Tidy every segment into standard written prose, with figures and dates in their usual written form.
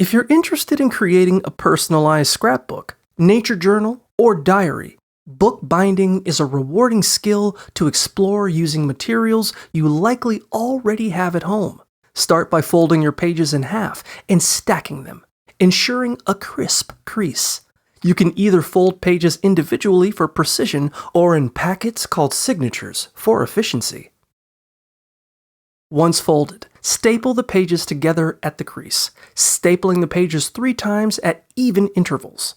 If you're interested in creating a personalized scrapbook, nature journal, or diary, book binding is a rewarding skill to explore using materials you likely already have at home. Start by folding your pages in half and stacking them, ensuring a crisp crease. You can either fold pages individually for precision or in packets called signatures for efficiency. Once folded, staple the pages together at the crease, stapling the pages 3 times at even intervals.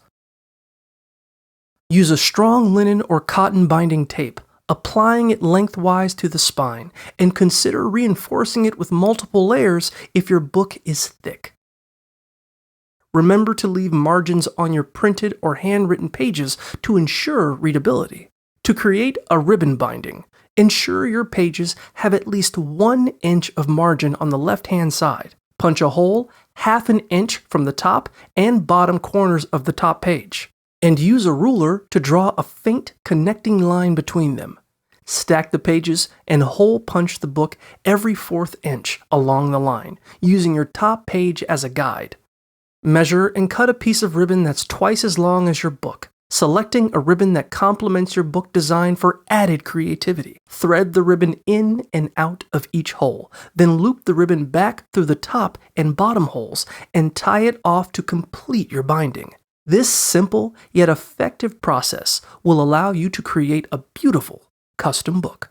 Use a strong linen or cotton binding tape, applying it lengthwise to the spine, and consider reinforcing it with multiple layers if your book is thick. Remember to leave margins on your printed or handwritten pages to ensure readability. To create a ribbon binding, ensure your pages have at least 1 inch of margin on the left-hand side. Punch a hole 1/2 inch from the top and bottom corners of the top page, and use a ruler to draw a faint connecting line between them. Stack the pages and hole punch the book every 1/4 inch along the line, using your top page as a guide. Measure and cut a piece of ribbon that's twice as long as your book, selecting a ribbon that complements your book design for added creativity. Thread the ribbon in and out of each hole, then loop the ribbon back through the top and bottom holes and tie it off to complete your binding. This simple yet effective process will allow you to create a beautiful custom book.